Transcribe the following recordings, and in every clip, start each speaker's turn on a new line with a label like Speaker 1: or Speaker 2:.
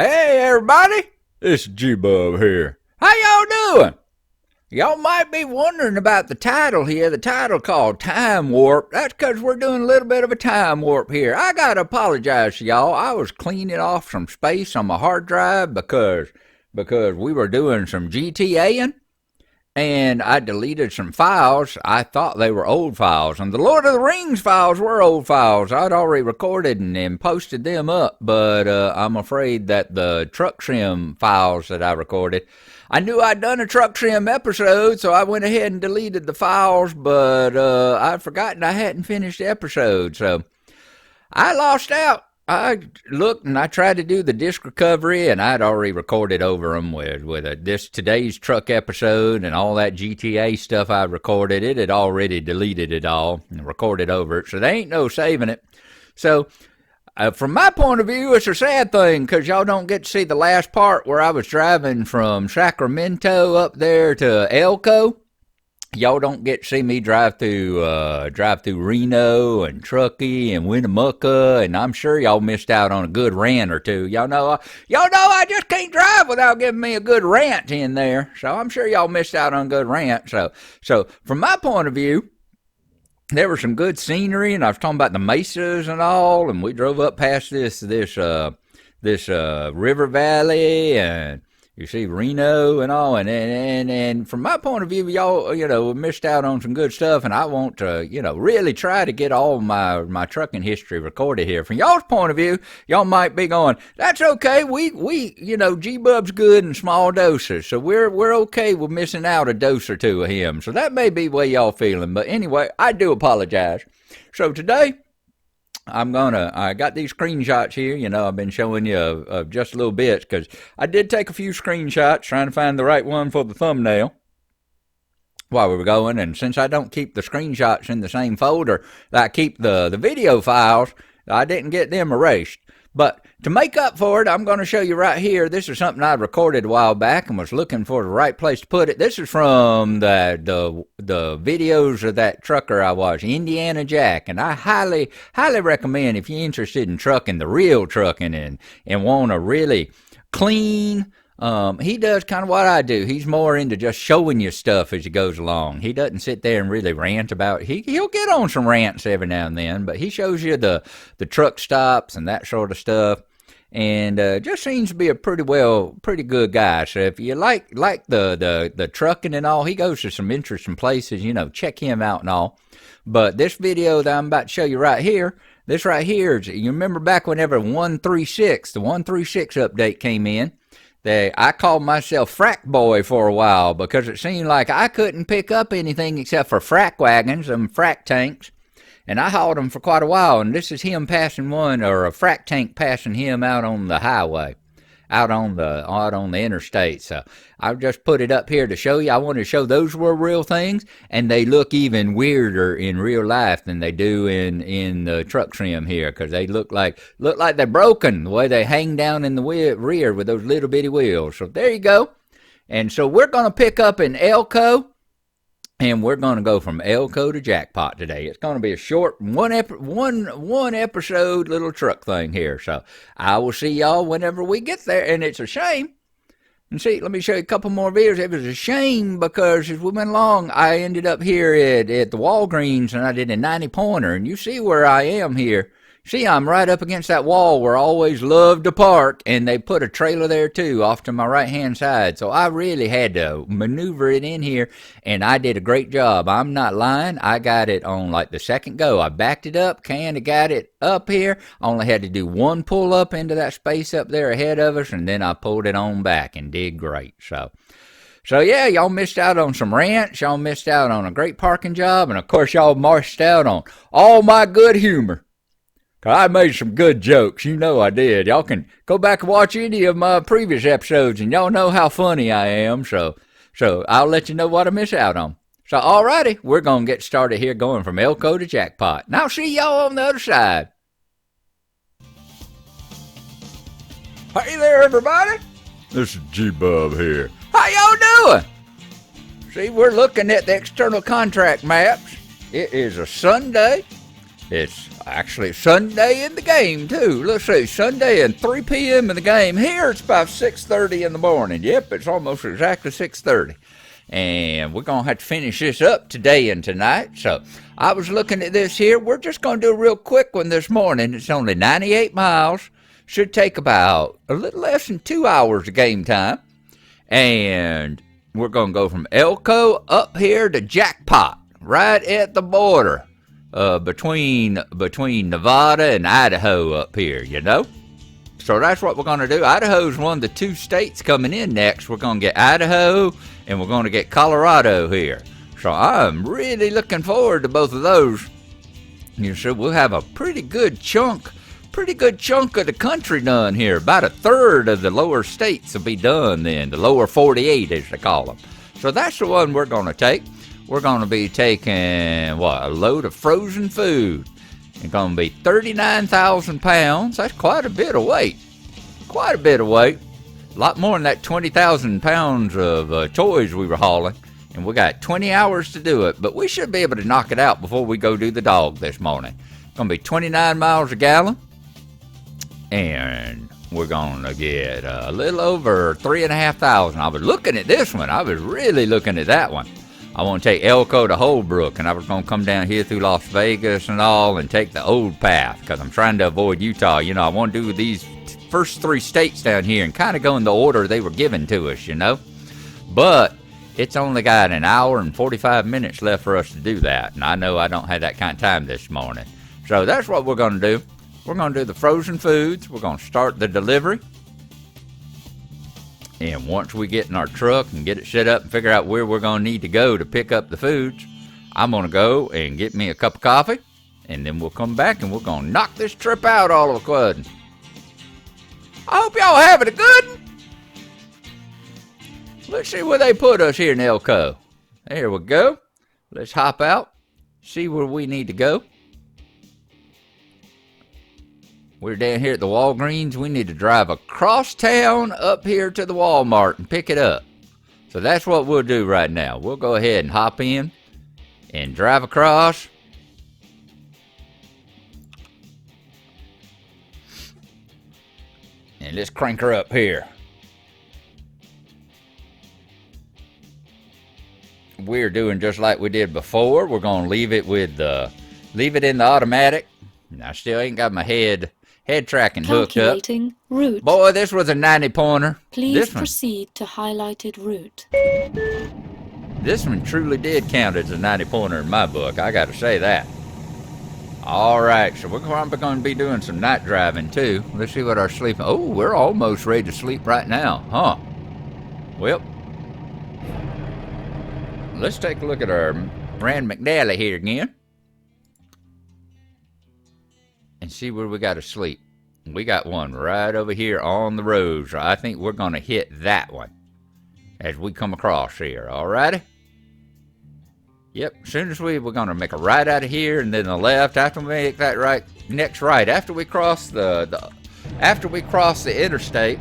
Speaker 1: Hey everybody, it's G-Bub here. How y'all doing? Y'all might be wondering about the title here, the title called Time Warp. That's because we're doing a little bit of a time warp here. I gotta apologize to y'all. I was cleaning off some space on my hard drive because we were doing some GTAing and I deleted some files. I thought they were old files, and the Lord of the Rings files were old files. I'd already recorded and posted them up, but I'm afraid that the truck sim files that I recorded, I knew I'd done a truck sim episode, so I went ahead and deleted the files, but I'd forgotten I hadn't finished the episode, so I lost out. I looked and I tried to do the disc recovery, and I'd already recorded over them with this today's truck episode and all that GTA stuff I recorded. It had already deleted it all and recorded over it, so there ain't no saving it. So from my point of view, it's a sad thing because y'all don't get to see the last part where I was driving from Sacramento up there to Elko. Y'all don't get to see me drive through Reno and Truckee and Winnemucca, and I'm sure y'all missed out on a good rant or two. Y'all know I just can't drive without giving me a good rant in there. So I'm sure y'all missed out on a good rant. So from my point of view, there was some good scenery, and I was talking about the mesas and all, and we drove up past this river valley, and you see Reno and all, and from my point of view, y'all, missed out on some good stuff, and I want to, really try to get all my trucking history recorded here. From y'all's point of view, y'all might be going, that's okay, we G-Bub's good in small doses, so we're okay with missing out a dose or two of him, so that may be the way y'all feeling, but anyway, I do apologize. So today, I got these screenshots here, I've been showing you of just a little bit because I did take a few screenshots trying to find the right one for the thumbnail while we were going, and since I don't keep the screenshots in the same folder that I keep the video files, I didn't get them erased. But to make up for it, I'm going to show you right here. This is something I recorded a while back and was looking for the right place to put it. This is from the videos of that trucker I was, Indiana Jack. And I highly, highly recommend if you're interested in trucking, the real trucking, and want a really clean, he does kind of what I do. He's more into just showing you stuff as he goes along. He doesn't sit there and really rant about it. He'll get on some rants every now and then, but he shows you the truck stops and that sort of stuff. And just seems to be a pretty good guy. So if you like the trucking and all, he goes to some interesting places, check him out and all. But this video that I'm about to show you right here, this right here, you remember back whenever the 136 update came in, I called myself Frack Boy for a while because it seemed like I couldn't pick up anything except for frack wagons and frack tanks, and I hauled them for quite a while, and this is him passing one, or a frack tank passing him out on the highway, out on the interstate. So I just put it up here to show you. I wanted to show those were real things, and they look even weirder in real life than they do in the truck sim here, because they look like they're broken the way they hang down in the rear with those little bitty wheels. So there you go. And so we're going to pick up in Elko, and we're going to go from Elko to Jackpot today. It's going to be a short one episode little truck thing here. So I will see y'all whenever we get there. And it's a shame. And see, let me show you a couple more videos. It was a shame because as we went along, I ended up here at the Walgreens, and I did a 90-pointer. And you see where I am here. See, I'm right up against that wall where I always loved to park, and they put a trailer there too, off to my right-hand side. So I really had to maneuver it in here, and I did a great job. I'm not lying. I got it on like the second go. I backed it up, kind of got it up here. Only had to do one pull up into that space up there ahead of us, and then I pulled it on back and did great. So yeah, y'all missed out on some rants. Y'all missed out on a great parking job, and of course y'all missed out on all my good humor. I made some good jokes. I did. Y'all can go back and watch any of my previous episodes, and y'all know how funny I am. So I'll let you know what I miss out on. So, alrighty, we're going to get started here going from Elko to Jackpot. And I'll see y'all on the other side. Hey there, everybody. This is G-Bub here. How y'all doing? See, we're looking at the external contract maps. It is a Sunday. It's actually Sunday in the game, too. Let's see, Sunday and 3 p.m. in the game. Here it's about 6:30 in the morning. Yep, it's almost exactly 6:30. And we're going to have to finish this up today and tonight. So I was looking at this here. We're just going to do a real quick one this morning. It's only 98 miles. Should take about a little less than 2 hours of game time. And we're going to go from Elko up here to Jackpot, right at the border between Nevada and Idaho up here, you know? So that's what we're going to do. Idaho's one of the 2 states coming in next. We're going to get Idaho and we're going to get Colorado here. So I'm really looking forward to both of those. You see, we'll have a pretty good chunk of the country done here. About a third of the lower states will be done then, the lower 48 as they call them. So that's the one we're going to take. We're going to be taking, a load of frozen food. It's going to be 39,000 pounds. That's quite a bit of weight. A lot more than that 20,000 pounds of toys we were hauling. And we got 20 hours to do it. But we should be able to knock it out before we go do the dog this morning. It's going to be 29 miles a gallon. And we're going to get a little over 3,500. I was looking at this one. I was really looking at that one. I want to take Elko to Holbrook, and I was going to come down here through Las Vegas and all and take the old path because I'm trying to avoid Utah. You know, I want to do these first 3 states down here and kind of go in the order they were given to us, you know. But it's only got an hour and 45 minutes left for us to do that, and I know I don't have that kind of time this morning. So that's what we're going to do. We're going to do the frozen foods. We're going to start the delivery. And once we get in our truck and get it set up and figure out where we're going to need to go to pick up the foods, I'm going to go and get me a cup of coffee. And then we'll come back and we're going to knock this trip out all of a sudden. I hope y'all having a good one. Let's see where they put us here in Elko. There we go. Let's hop out, see where we need to go. We're down here at the Walgreens. We need to drive across town up here to the Walmart and pick it up. So that's what we'll do right now. We'll go ahead and hop in and drive across. And let's crank her up here. We're doing just like we did before. We're going to leave it in the automatic. I still ain't got my head tracking hooked up.
Speaker 2: Calculating route.
Speaker 1: Boy, this was a 90-pointer.
Speaker 2: Please proceed to highlighted route.
Speaker 1: This one truly did count as a 90-pointer in my book. I got to say that. All right, so we're probably going to be doing some night driving too. Let's see what our sleep. Oh, we're almost ready to sleep right now, huh? Well, let's take a look at our Rand McNally here again. And see where we got to sleep. We got one right over here on the road, so I think we're going to hit that one as we come across here, alrighty? Yep, as soon as we're going to make a right out of here and then a left after we make that right, next right, after we cross the interstate,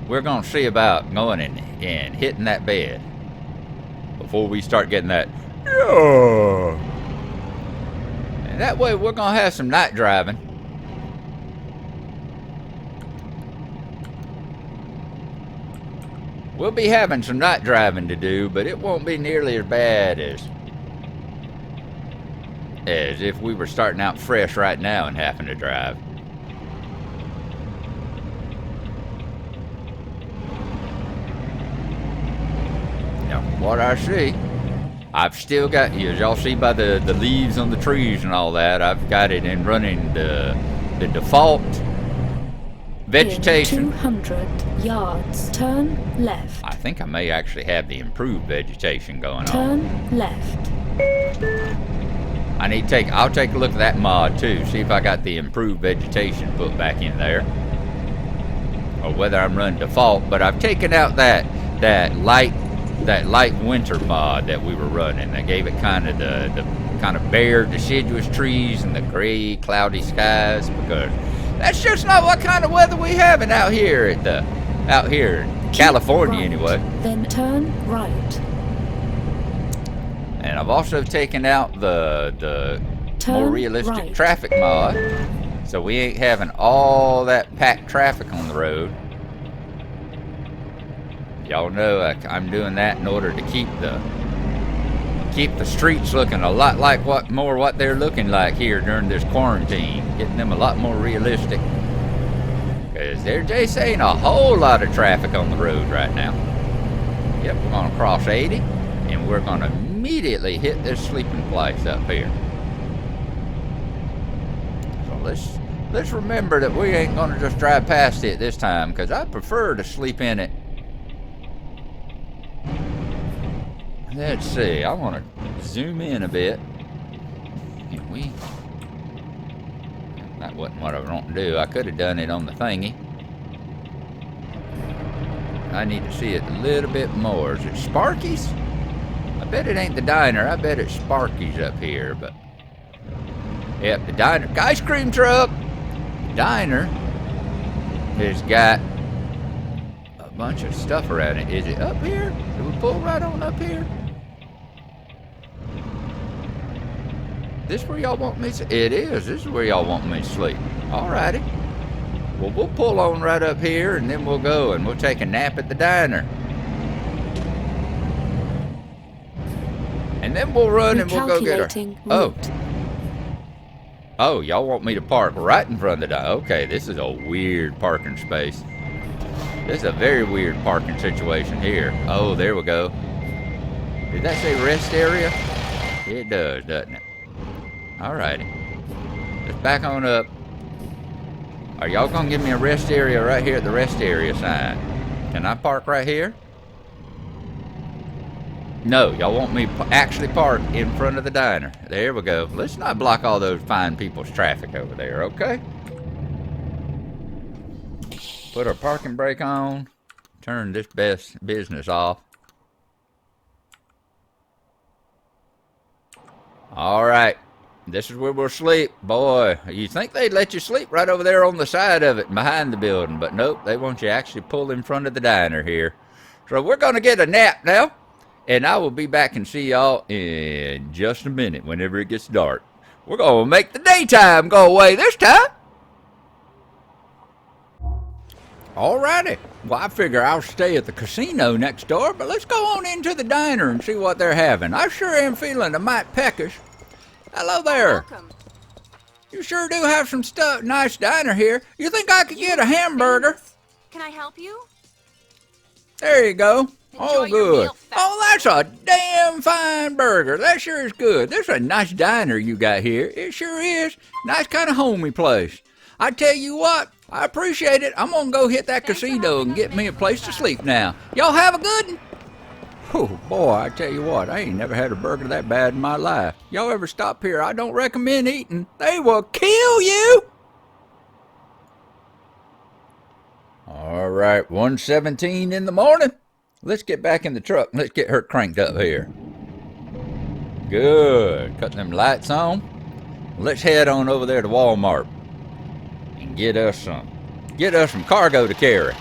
Speaker 1: we're going to see about going and hitting that bed before we start getting that, yeah. And that way we're going to have some night driving. We'll be having some night driving to do, but it won't be nearly as bad as if we were starting out fresh right now and having to drive. Now, from what I see, I've still got, as y'all see by the leaves on the trees and all that, I've got it in running the default vegetation.
Speaker 2: In 200 yards, turn left.
Speaker 1: I think I may actually have the improved vegetation going on.
Speaker 2: Turn left.
Speaker 1: I'll take a look at that mod too, see if I got the improved vegetation put back in there. Or whether I'm running default, but I've taken out that light winter mod that we were running. That gave it kind of the kind of bare deciduous trees and the gray cloudy skies, because that's just not what kind of weather we having out here in California
Speaker 2: right.
Speaker 1: anyway.
Speaker 2: Then turn right.
Speaker 1: And And I've also taken out the more realistic
Speaker 2: right.
Speaker 1: traffic mod, so we ain't having all that packed traffic on the road. Y'all know I'm doing that in order to keep the streets looking a lot like what they're looking like here during this quarantine, getting them a lot more realistic. Because there just ain't a whole lot of traffic on the road right now. Yep, we're gonna cross 80, and we're gonna immediately hit this sleeping place up here. So let's remember that we ain't gonna just drive past it this time, because I prefer to sleep in it. Let's see, I want to zoom in a bit. And that wasn't what I was wanting to do. I could have done it on the thingy. I need to see it a little bit more. Is it Sparky's? I bet it ain't the diner. I bet it's Sparky's up here, but yep, the diner, ice cream truck. Diner has got a bunch of stuff around it. Is it up here? Do we pull right on up here? This where y'all want me to? It is. This is where y'all want me to sleep. Alrighty. Well, we'll pull on right up here, and then we'll go and we'll take a nap at the diner. And then we'll run and we'll go get our... Oh, y'all want me to park right in front of the diner. Okay, this is a weird parking space. This is a very weird parking situation here. Oh, there we go. Did that say rest area? It does, doesn't it? Alrighty. Let's back on up. Are y'all gonna give me a rest area right here at the rest area sign? Can I park right here? No, y'all want me to actually park in front of the diner. There we go. Let's not block all those fine people's traffic over there, okay? Put our parking brake on. Turn this business off. Alright. This is where we'll sleep. Boy, you think they'd let you sleep right over there on the side of it behind the building, but nope, they want you to actually pull in front of the diner here. So we're going to get a nap now, and I will be back and see y'all in just a minute whenever it gets dark. We're going to make the daytime go away this time. Alrighty. Well, I figure I'll stay at the casino next door, but let's go on into the diner and see what they're having. I sure am feeling a mite peckish. Hello there.
Speaker 3: Welcome.
Speaker 1: You sure do have some stuff, nice diner here. You think I could get a hamburger?
Speaker 3: Can I help you?
Speaker 1: There you go. Oh,
Speaker 3: Enjoy your
Speaker 1: good.
Speaker 3: meal, fat
Speaker 1: Oh, that's a damn fine burger. That sure is good. There's a nice diner you got here. It sure is. Nice kind of homey place. I tell you what, I appreciate it. I'm going to go hit that
Speaker 3: Thanks for
Speaker 1: casino
Speaker 3: helping
Speaker 1: and
Speaker 3: us
Speaker 1: get
Speaker 3: make
Speaker 1: me a
Speaker 3: it
Speaker 1: place to
Speaker 3: fast.
Speaker 1: sleep now. Y'all have a good one. Oh, boy, I tell you what, I ain't never had a burger that bad in my life. Y'all ever stop here, I don't recommend eating. They will kill you. All right, 1:17 in the morning. Let's get back in the truck. Let's get her cranked up here. Good. Cut them lights on. Let's head on over there to Walmart and get us some cargo to carry.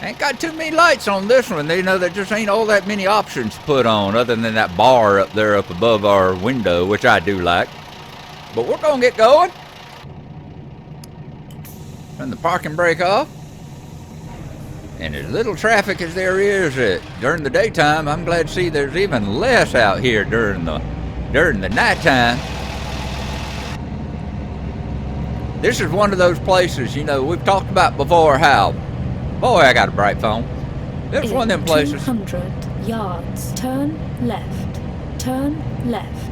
Speaker 1: Ain't got too many lights on this one. You know, there just ain't all that many options to put on other than that bar up there up above our window, which I do like. But we're gonna get going. Turn the parking brake off. And as little traffic as there is during the daytime, I'm glad to see there's even less out here during the nighttime. This is one of those places, you know, we've talked about before how, boy, I got a bright phone. This is one of them places
Speaker 2: 200 yards. Turn left. Turn left.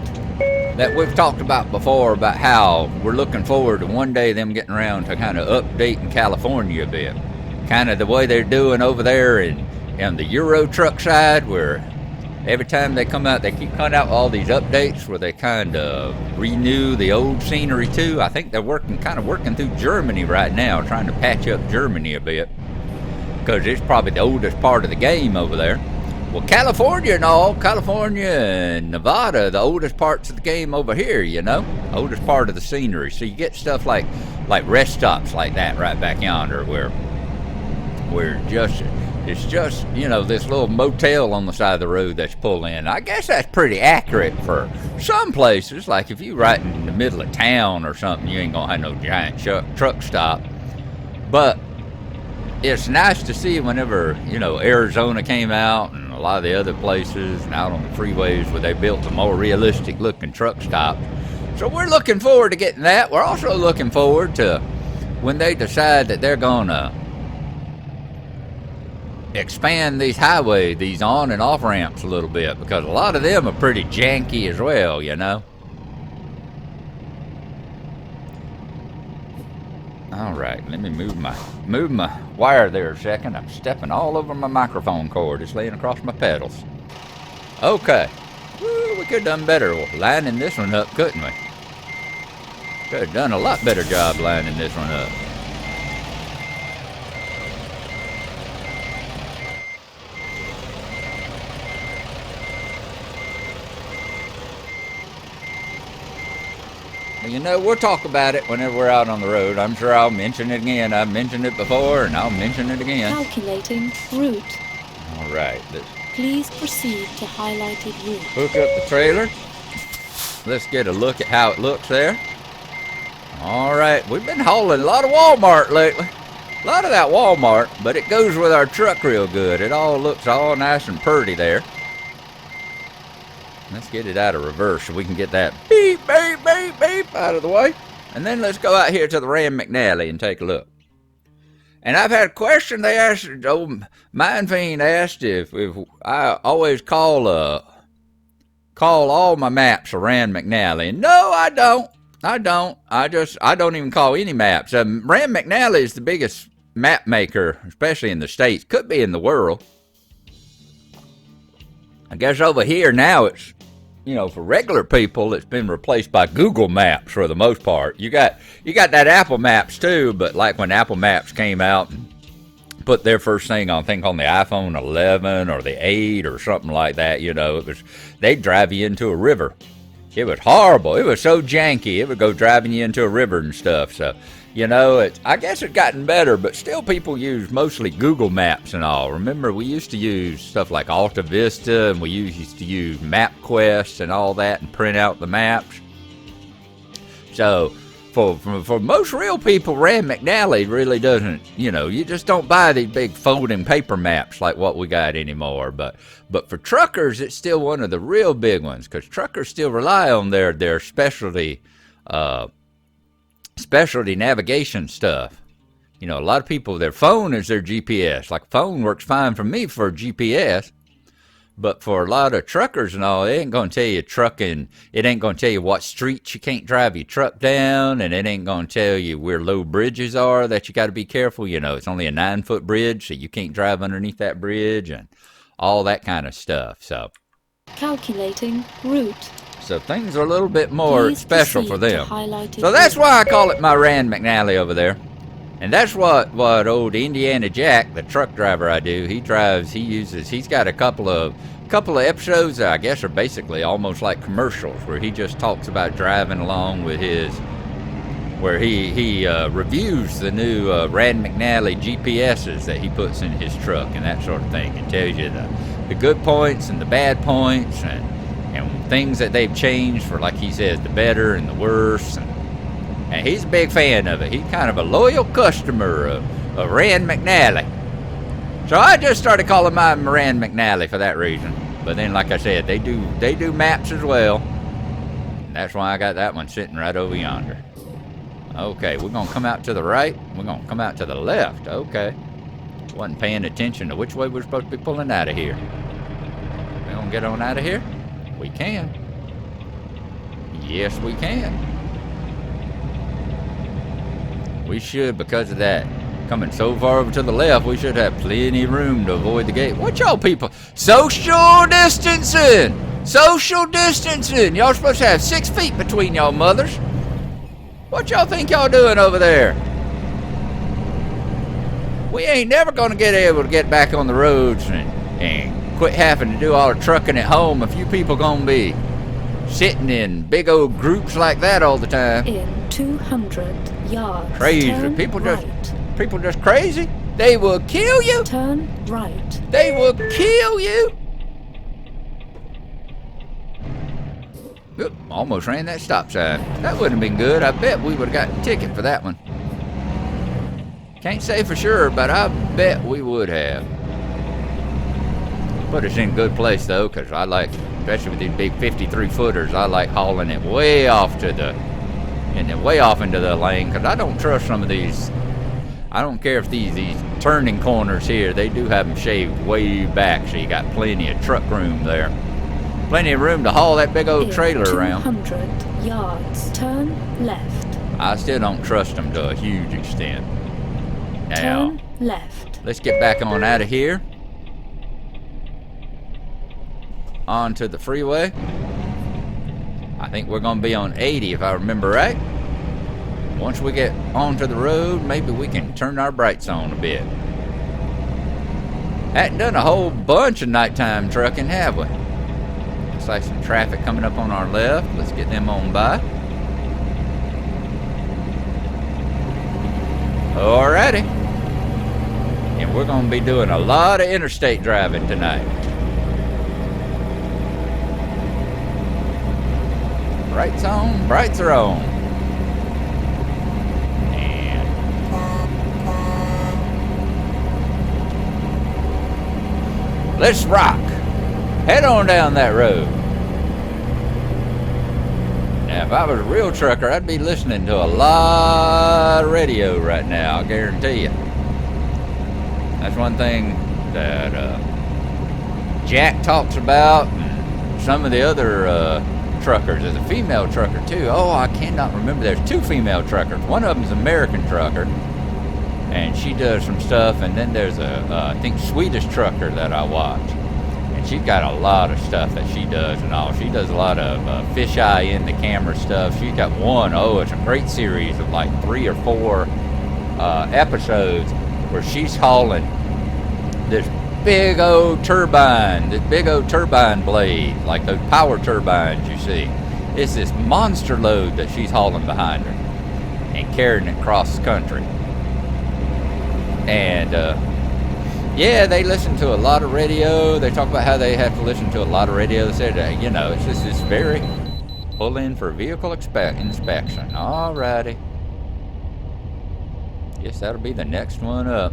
Speaker 1: that we've talked about before about how we're looking forward to one day them getting around to kind of updating California a bit. Kind of the way they're doing over there in the Euro truck side, where every time they come out, they keep coming out with all these updates where they kind of renew the old scenery too. I think they're working through Germany right now, trying to patch up Germany a bit, because it's probably the oldest part of the game over there. Well, California and Nevada, the oldest parts of the game over here, you know, oldest part of the scenery. So you get stuff like rest stops like that right back yonder, where just It's just, you know, this little motel on the side of the road that you pull in. I guess that's pretty accurate for some places. Like if you're right in the middle of town or something, you ain't gonna have no giant truck stop. But it's nice to see whenever, you know, Arizona came out and a lot of the other places and out on the freeways where they built a more realistic looking truck stop. So we're looking forward to getting that. We're also looking forward to when they decide that they're gonna expand these highways, these on and off ramps a little bit, because a lot of them are pretty janky as well, you know. All right, let me move my wire there a second. I'm stepping all over my microphone cord. It's laying across my pedals. Okay. Woo, we could have done better lining this one up, couldn't we? Could have done a lot better job lining this one up. You know, we'll talk about it whenever we're out on the road. I'm sure I'll mention it again. I've mentioned it before, and I'll mention it again.
Speaker 2: Calculating route.
Speaker 1: All right.
Speaker 2: Please proceed to highlighted route.
Speaker 1: Hook up the trailer. Let's get a look at how it looks there. All right. We've been hauling a lot of Walmart lately. A lot of that Walmart, but it goes with our truck real good. It all looks all nice and pretty there. Let's get it out of reverse so we can get that beep, beep, beep, beep out of the way. And then let's go out here to the Rand McNally and take a look. And I've had a question they asked, Mind Fiend asked if I always call all my maps a Rand McNally. No, I don't. I don't even call any maps. Rand McNally is the biggest map maker, especially in the States. Could be in the world. I guess over here now it's, you know, for regular people, it's been replaced by Google Maps for the most part. You got that Apple Maps too, but like when Apple Maps came out and put their first thing on, I think on the iPhone 11 or the 8 or something like that, you know, they'd drive you into a river. It was horrible. It was so janky. It would go driving you into a river and stuff. So, you know, I guess it's gotten better, but still people use mostly Google Maps and all. Remember, we used to use stuff like Alta Vista, and we used to use MapQuest and all that and print out the maps. So, for most real people, Rand McNally really doesn't, you know, you just don't buy these big folding paper maps like what we got anymore. But for truckers, it's still one of the real big ones, because truckers still rely on their specialty navigation stuff. You know, a lot of people, their phone is their GPS. Like, phone works fine for me for GPS, but for a lot of truckers and all, it ain't going to tell you trucking. It ain't going to tell you what streets you can't drive your truck down, and it ain't going to tell you where low bridges are that you got to be careful. You know, it's only a 9-foot bridge, so you can't drive underneath that bridge and all that kind of stuff. So,
Speaker 2: calculating route.
Speaker 1: So things are a little bit more special for them. So
Speaker 2: that's
Speaker 1: why I call it my Rand McNally over there. And that's what old Indiana Jack, the truck driver I do, he's got a couple of episodes that I guess are basically almost like commercials, where he just talks about driving along with where he reviews the new Rand McNally GPSs that he puts in his truck and that sort of thing, and tells you the good points and the bad points and things that they've changed for, like he says, the better and the worse. And he's a big fan of it. He's kind of a loyal customer of Rand McNally. So I just started calling mine Rand McNally for that reason. But then, like I said, they do maps as well. And that's why I got that one sitting right over yonder. Okay, we're going to come out to the right. We're going to come out to the left. Okay. Wasn't paying attention to which way we're supposed to be pulling out of here. We're going to get on out of here? We can. Yes, we can. We should, because of that. Coming so far over to the left, we should have plenty of room to avoid the gate. What y'all people? Social distancing! Social distancing! Y'all supposed to have 6 feet between y'all mothers. What y'all think y'all doing over there? We ain't never gonna get able to get back on the roads and quit having to do all the trucking at home if you people gonna be sitting in big old groups like that all the time.
Speaker 2: In 200 yards.
Speaker 1: Crazy.
Speaker 2: Turn
Speaker 1: People
Speaker 2: right.
Speaker 1: just crazy. They will kill you.
Speaker 2: Turn right.
Speaker 1: They will kill you. Oop, almost ran that stop sign. That wouldn't have been good. I bet we would have gotten a ticket for that one. Can't say for sure, but I bet we would have. Put us in a good place though, because I like, especially with these big 53 footers, I like hauling it way off to the, and then way off into the lane, because I don't trust some of these. I don't care if these turning corners here, they do have them shaved way back, so you got plenty of truck room there. Plenty of room to haul that big old trailer around.
Speaker 2: 200 yards. Turn left.
Speaker 1: I still don't trust them to a huge extent. Now,
Speaker 2: Turn left.
Speaker 1: let's get back on out of here. Onto the freeway. I think we're going to be on 80 if I remember right. Once we get onto the road, maybe we can turn our brights on a bit. Hadn't done a whole bunch of nighttime trucking, have we? Looks like some traffic coming up on our left. Let's get them on by. Alrighty. And we're going to be doing a lot of interstate driving tonight. Brights on, brights are on. And let's rock. Head on down that road. Now, if I was a real trucker, I'd be listening to a lot of radio right now, I guarantee you. That's one thing that Jack talks about, and some of the other truckers. There's a female trucker too. Oh, I cannot remember. There's two female truckers. One of them's an American trucker, and she does some stuff. And then there's a I think Swedish trucker that I watch, and she's got a lot of stuff that she does and all. She does a lot of fisheye in the camera stuff. She's got one. Oh, it's a great series of like 3 or 4 episodes where she's hauling this big old turbine, this big old turbine blade, like those power turbines you see. It's this monster load that she's hauling behind her and carrying it across the country. And yeah, they listen to a lot of radio. They talk about how they have to listen to a lot of radio. They said, you know, it's just this very pull in for vehicle inspection. Alrighty. Guess that'll be the next one up.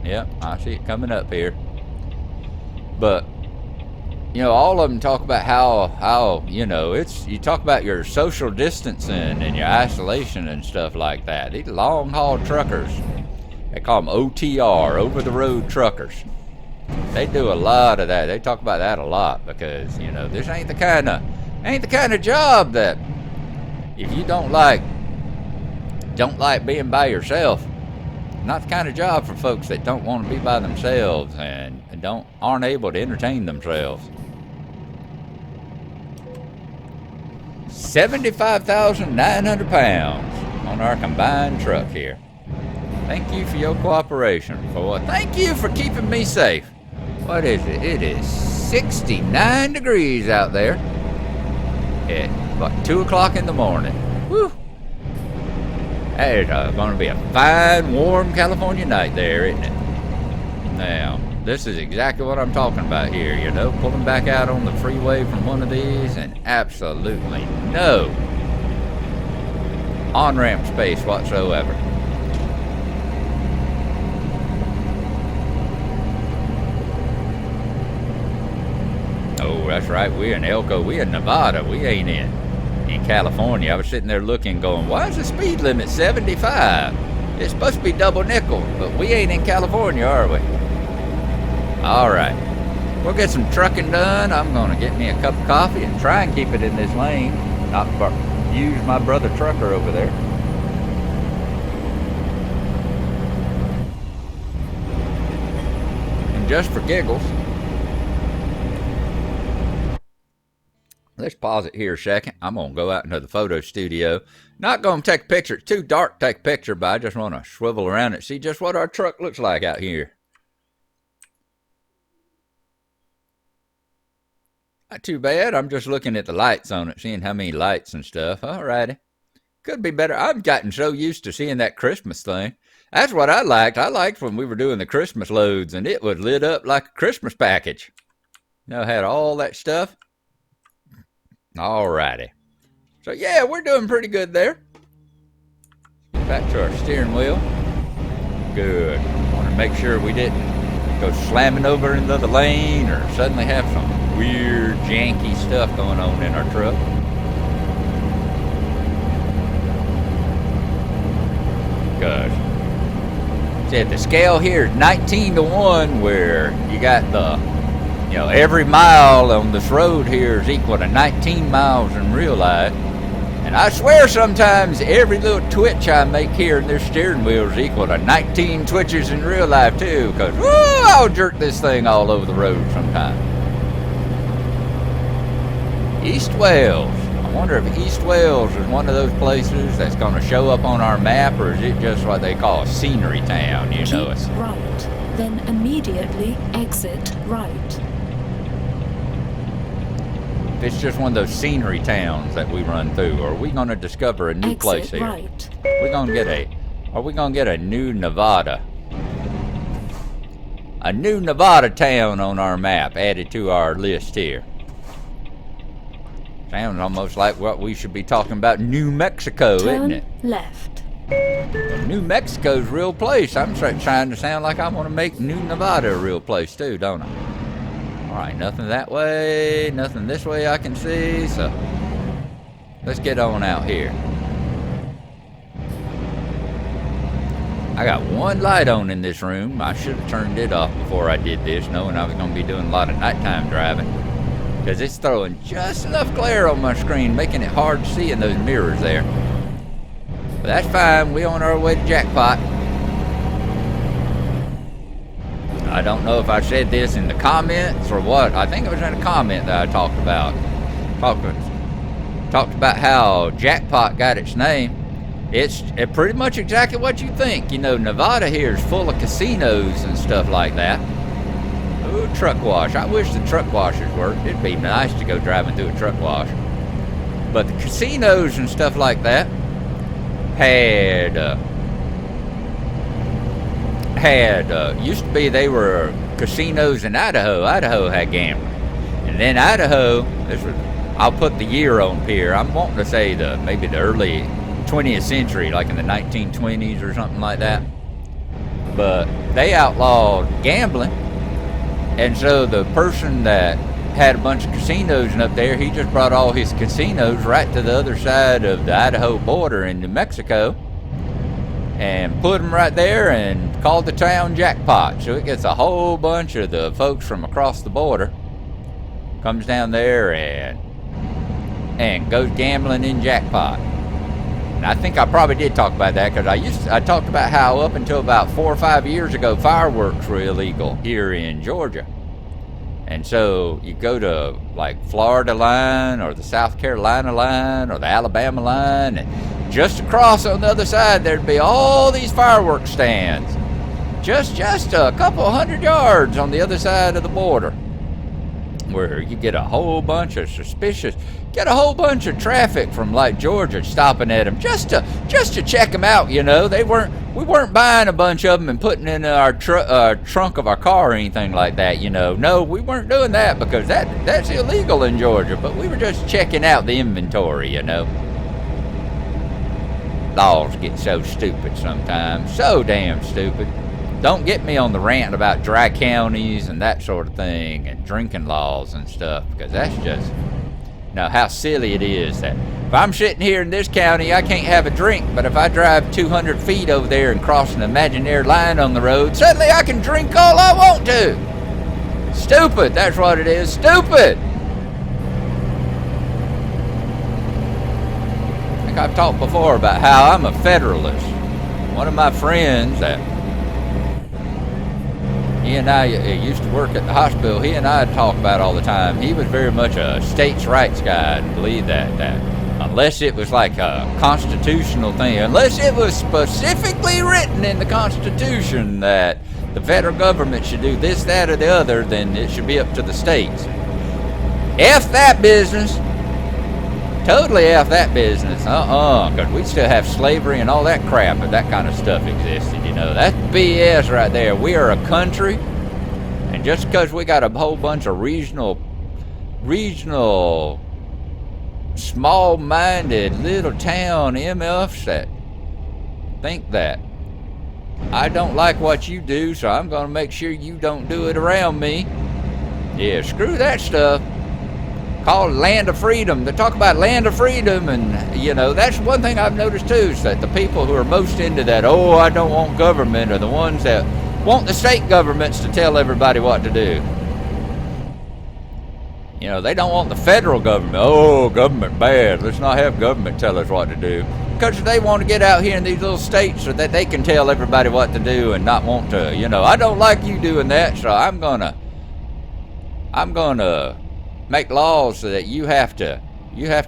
Speaker 1: Yep, I see it coming up here. But, you know, all of them talk about how you know, you talk about your social distancing and your isolation and stuff like that. These long haul truckers, they call them OTR, over the road truckers. They do a lot of that. They talk about that a lot because, you know, this ain't the kind of job that if you don't like being by yourself. Not the kind of job for folks that don't want to be by themselves and aren't able to entertain themselves. 75,900 pounds on our combined truck here. Thank you for your cooperation. Thank you for keeping me safe. What is it? It is 69 degrees out there at about 2 o'clock in the morning. Whew. That is going to be a fine, warm California night there, isn't it? Now, this is exactly what I'm talking about here, you know, pulling back out on the freeway from one of these and absolutely no on-ramp space whatsoever. Oh, that's right, we're in Elko, we're in Nevada, we ain't in California. I was sitting there looking, going, why is the speed limit 75? It's supposed to be double nickel, but we ain't in California, are we? All right. We'll get some trucking done. I'm going to get me a cup of coffee and try and keep it in this lane, not use my brother trucker over there. And just for giggles, let's pause it here a second. I'm going to go out into the photo studio. Not going to take a picture. It's too dark to take a picture, but I just want to swivel around and see just what our truck looks like out here. Not too bad. I'm just looking at the lights on it, seeing how many lights and stuff. Alrighty. Could be better. I've gotten so used to seeing that Christmas thing. That's what I liked. I liked when we were doing the Christmas loads and it was lit up like a Christmas package. You know, had all that stuff. Alrighty. So yeah, we're doing pretty good there. Back to our steering wheel. Good. Want to make sure we didn't go slamming over into the lane or suddenly have some weird janky stuff going on in our truck. Gosh. Said the scale here is 19-1, where you got the, you know, every mile on this road here is equal to 19 miles in real life. And I swear sometimes every little twitch I make here in this steering wheel is equal to 19 twitches in real life too, because I'll jerk this thing all over the road sometimes. East Wales. I wonder if East Wales is one of those places that's going to show up on our map, or is it just what they call a scenery town? You know, it's
Speaker 2: right, then immediately exit right.
Speaker 1: If it's just one of those scenery towns that we run through, or are we going to discover a new
Speaker 2: exit
Speaker 1: place here?
Speaker 2: Right.
Speaker 1: Are we going to get a new Nevada? A new Nevada town on our map added to our list here. Sounds almost like what we should be talking about, New Mexico,
Speaker 2: Turn
Speaker 1: isn't it?
Speaker 2: left.
Speaker 1: Well, New Mexico's a real place. I'm trying to sound like I want to make New Nevada a real place too, don't I? Alright, nothing that way, nothing this way I can see, so let's get on out here. I got one light on in this room. I should have turned it off before I did this, knowing I was going to be doing a lot of nighttime driving, because it's throwing just enough glare on my screen, making it hard to see in those mirrors there. But that's fine. We're on our way to Jackpot. I don't know if I said this in the comments or what. I think it was in a comment that I talked about. Talked about how Jackpot got its name. It's pretty much exactly what you think. You know, Nevada here is full of casinos and stuff like that. Ooh, truck wash. I wish the truck washers worked. It'd be nice to go driving through a truck wash. But the casinos and stuff like that used to be, they were casinos in Idaho. Idaho had gambling. And then Idaho, I'll put the year on here. I'm wanting to say maybe the early 20th century, like in the 1920s or something like that. But they outlawed gambling. And so the person that had a bunch of casinos and up there, he just brought all his casinos right to the other side of the Idaho border in New Mexico and put them right there and called the town Jackpot. So it gets a whole bunch of the folks from across the border, comes down there and goes gambling in Jackpot. And I think I probably did talk about that, because I talked about how up until about 4 or 5 years ago, fireworks were illegal here in Georgia. And so you go to like Florida line or the South Carolina line or the Alabama line, and just across on the other side there'd be all these fireworks stands. Just a couple hundred yards on the other side of the border, where you get a whole bunch of traffic from like Georgia stopping at them just to check them out. You know, we weren't buying a bunch of them and putting in our trunk of our car or anything like that. You know, no, we weren't doing that, because that's illegal in Georgia. But we were just checking out the inventory. You know, laws get so stupid sometimes, so damn stupid. Don't get me on the rant about dry counties and that sort of thing and drinking laws and stuff, because that's just, how silly it is that if I'm sitting here in this county, I can't have a drink, but if I drive 200 feet over there and cross an imaginary line on the road, suddenly I can drink all I want to. Stupid, that's what it is, stupid. I think I've talked before about how I'm a Federalist. One of my friends that he and I used to work at the hospital, he and I talk about all the time. He was very much a states' rights guy and believed that unless it was like a constitutional thing, unless it was specifically written in the Constitution that the federal government should do this, that, or the other, then it should be up to the states. F that business. Totally F that business. Because we still have slavery and all that crap, but that kind of stuff existed, you know. That's BS right there. We are a country, and just because we got a whole bunch of regional, small-minded little town MFs that think that I don't like what you do, so I'm going to make sure you don't do it around me. Yeah, screw that stuff. Called land of freedom. They talk about land of freedom, and you know, that's one thing I've noticed too, is that the people who are most into that, oh, I don't want government, are the ones that want the state governments to tell everybody what to do. You know, they don't want the federal government. Oh, government bad. Let's not have government tell us what to do. Because they want to get out here in these little states so that they can tell everybody what to do and not want to, you know, I don't like you doing that, so I'm gonna make laws so that you have to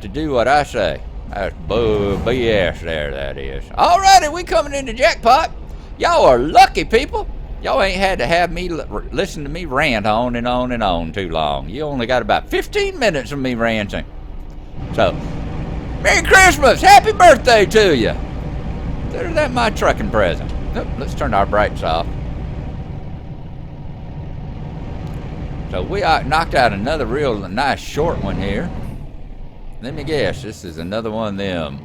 Speaker 1: do what I say. That's BS there, that is. Alrighty, we coming into Jackpot. Y'all are lucky people. Y'all ain't had to have me listen to me rant on and on and on too long. You only got about 15 minutes of me ranting. So, Merry Christmas! Happy birthday to you! Consider that my trucking present. Oh, let's turn our brights off. So we knocked out another real nice short one here. Let me guess, this is another one of them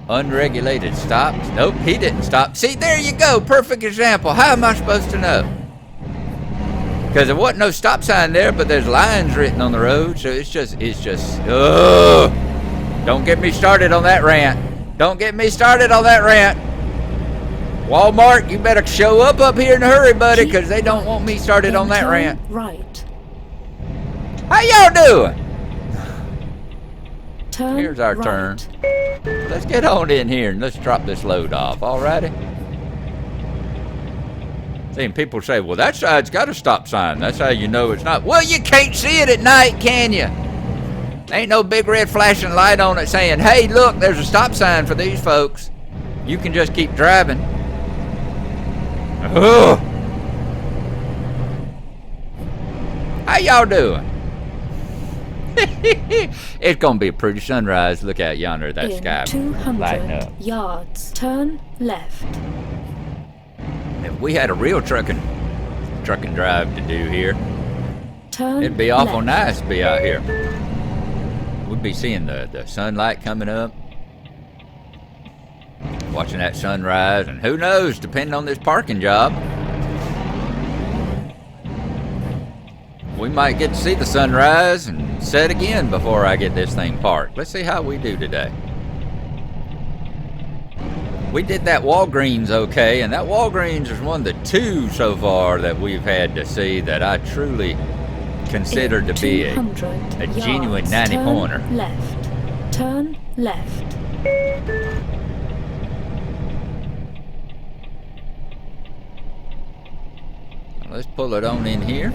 Speaker 1: unregulated stops. Nope, he didn't stop. See, there you go, perfect example. How am I supposed to know? Because there wasn't no stop sign there, but there's lines written on the road, so it's just, ugh. Don't get me started on that rant. Don't get me started on that rant. Walmart, you better show up here in a hurry, buddy, because they don't want me started on that rant.
Speaker 2: Right.
Speaker 1: How y'all doing?
Speaker 2: Turn
Speaker 1: Here's our
Speaker 2: right.
Speaker 1: turn. Let's get on in here and let's drop this load off, alrighty? See, and people say, well, that side's got a stop sign. That's how you know it's not. Well, you can't see it at night, can you? Ain't no big red flashing light on it saying, hey, look, there's a stop sign for these folks. You can just keep driving. Ugh. How y'all doing? It's gonna be a pretty sunrise. Look out yonder at that
Speaker 2: In
Speaker 1: sky
Speaker 2: 200
Speaker 1: lighting up.
Speaker 2: yards, turn left.
Speaker 1: If we had a real trucking drive to do here,
Speaker 2: Turn
Speaker 1: it'd be awful
Speaker 2: left.
Speaker 1: nice to be out here. We'd be seeing the sunlight coming up, watching that sunrise, and who knows, depending on this parking job, we might get to see the sunrise and set again before I get this thing parked. Let's see how we do today. We did that Walgreens okay, and that Walgreens is one of the two so far that we've had to see that I truly consider to be a genuine 90-pointer.
Speaker 2: Turn left. Turn left.
Speaker 1: Let's pull it on in here.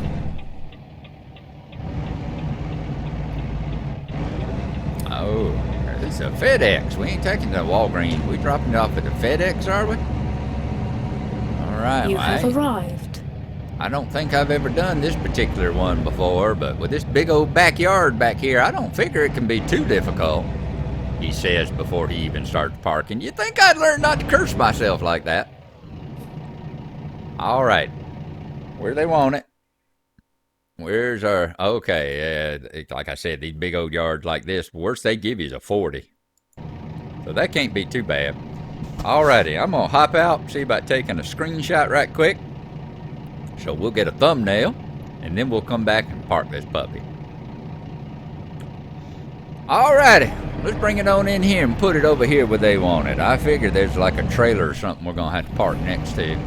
Speaker 1: Oh, this is a FedEx. We ain't taking the Walgreens. We dropping it off at the FedEx, are we? All right.
Speaker 2: You
Speaker 1: well,
Speaker 2: have arrived.
Speaker 1: I don't think I've ever done this particular one before, but with this big old backyard back here, I don't figure it can be too difficult, he says before he even starts parking. You'd think I'd learn not to curse myself like that. All right. Where they want it? Where's our... Okay, like I said, these big old yards like this, worst they give you is a 40. So that can't be too bad. Alrighty, I'm going to hop out, see about taking a screenshot right quick. So we'll get a thumbnail, and then we'll come back and park this puppy. Alrighty, let's bring it on in here and put it over here where they want it. I figure there's like a trailer or something we're going to have to park next to.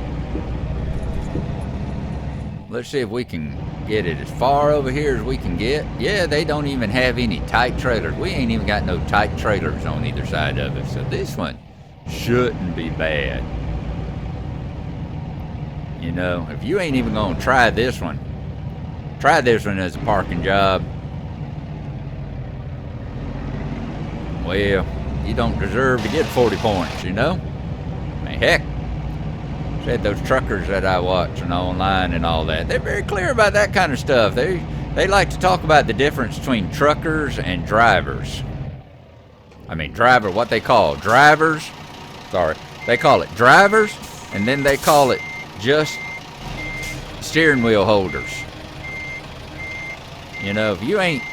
Speaker 1: Let's see if we can get it as far over here as we can get. Yeah, they don't even have any tight trailers. We ain't even got no tight trailers on either side of it. So this one shouldn't be bad. You know, if you ain't even gonna try this one as a parking job, well, you don't deserve to get 40 points, you know? I mean, heck, said those truckers that I watch and online and all that, they're very clear about that kind of stuff. They like to talk about the difference between truckers and drivers. I mean driver, what they call drivers. Sorry. They call it drivers, and then they call it just steering wheel holders. You know, if you ain't...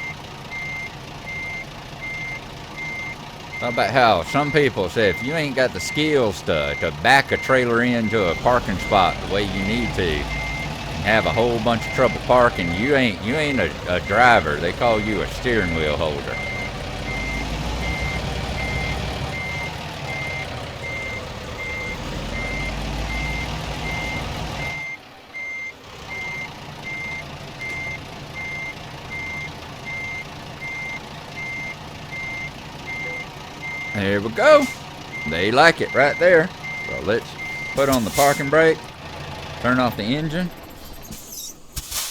Speaker 1: How about how some people say if you ain't got the skills to back a trailer into a parking spot the way you need to, and have a whole bunch of trouble parking, you ain't a driver. They call you a steering wheel holder. There we go. They like it right there. So let's put on the parking brake, turn off the engine,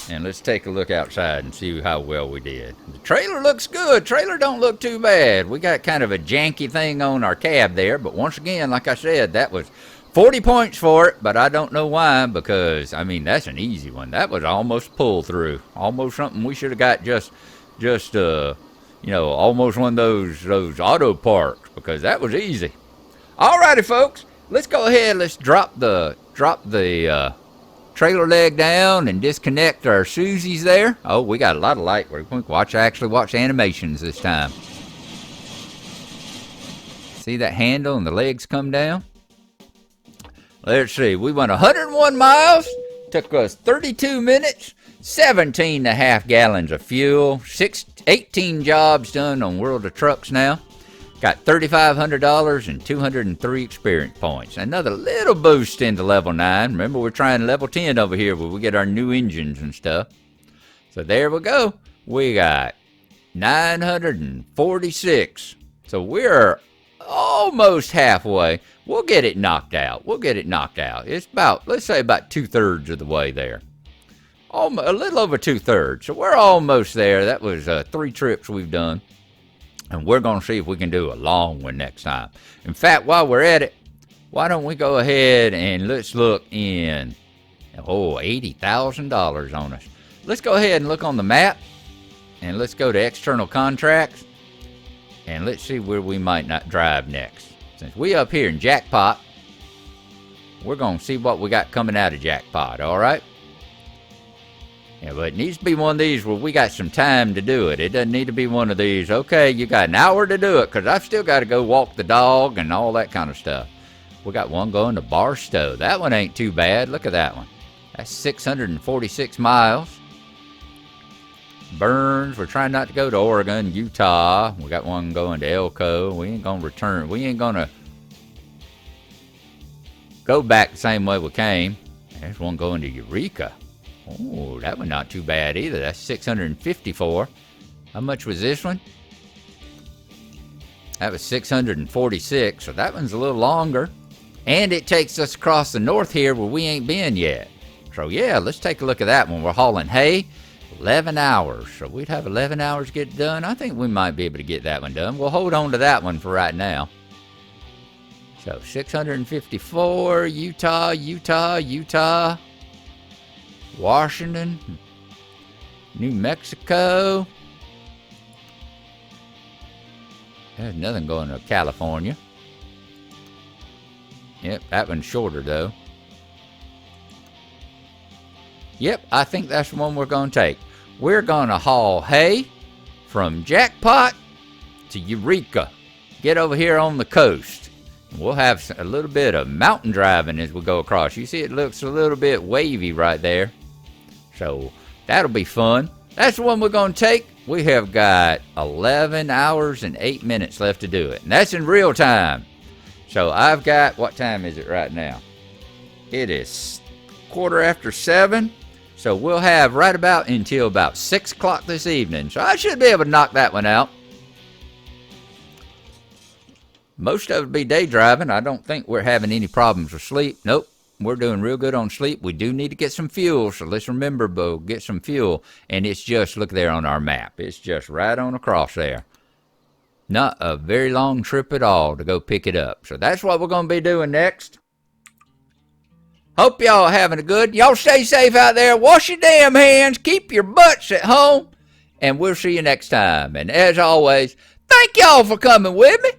Speaker 1: and let's take a look outside and see how well we did. The trailer looks good. Trailer don't look too bad. We got kind of a janky thing on our cab there, but once again, like I said, that was 40 points for it, but I don't know why, because, I mean, that's an easy one. That was almost pull through. Almost something we should have got just you know, almost one of those auto parks, because that was easy. Alrighty, folks, let's go ahead. Let's drop the trailer leg down and disconnect our Susies there. Oh, we got a lot of light. We're going to actually watch animations this time. See that handle and the legs come down? Let's see. We went 101 miles. Took us 32 minutes. 17.5 gallons of fuel, 18 jobs done on World of Trucks now. Got $3,500 and 203 experience points. Another little boost into level 9. Remember, we're trying level 10 over here where we get our new engines and stuff. So there we go. We got 946. So we're almost halfway. We'll get it knocked out. It's about, let's say about 2/3 of the way there. A little over 2/3. So we're almost there. That was 3 trips we've done. And we're going to see if we can do a long one next time. In fact, while we're at it, why don't we go ahead and let's look in, $80,000 on us. Let's go ahead and look on the map. And let's go to external contracts. And let's see where we might not drive next. Since we up here in Jackpot, we're going to see what we got coming out of Jackpot, all right? Yeah, but it needs to be one of these where we got some time to do it. It doesn't need to be one of these, okay, you got an hour to do it, because I've still got to go walk the dog and all that kind of stuff. We got one going to Barstow. That one ain't too bad. Look at that one. That's 646 miles. Burns, we're trying not to go to Oregon, Utah. We got one going to Elko. We ain't going to return. We ain't going to go back the same way we came. There's one going to Eureka. Oh, that one not too bad either. That's 654. How much was this one? That was 646, so that one's a little longer. And it takes us across the north here where we ain't been yet. So yeah, let's take a look at that one. We're hauling hay, 11 hours. So we'd have 11 hours to get it done. I think we might be able to get that one done. We'll hold on to that one for right now. So 654, Utah. Washington, New Mexico. There's nothing going to California. Yep, that one's shorter though. Yep, I think that's the one we're going to take. We're going to haul hay from Jackpot to Eureka. Get over here on the coast. We'll have a little bit of mountain driving as we go across. You see it looks a little bit wavy right there. So that'll be fun. That's the one we're going to take. We have got 11 hours and 8 minutes left to do it. And that's in real time. So I've got, what time is it right now? It is 7:15. So we'll have right about until about 6 o'clock this evening. So I should be able to knock that one out. Most of it will be day driving. I don't think we're having any problems with sleep. Nope. We're doing real good on sleep. We do need to get some fuel, so let's remember, Bo, get some fuel. And it's just, look there on our map. It's just right on across there. Not a very long trip at all to go pick it up. So that's what we're going to be doing next. Hope y'all are having a good. Y'all stay safe out there. Wash your damn hands. Keep your butts at home. And we'll see you next time. And as always, thank y'all for coming with me.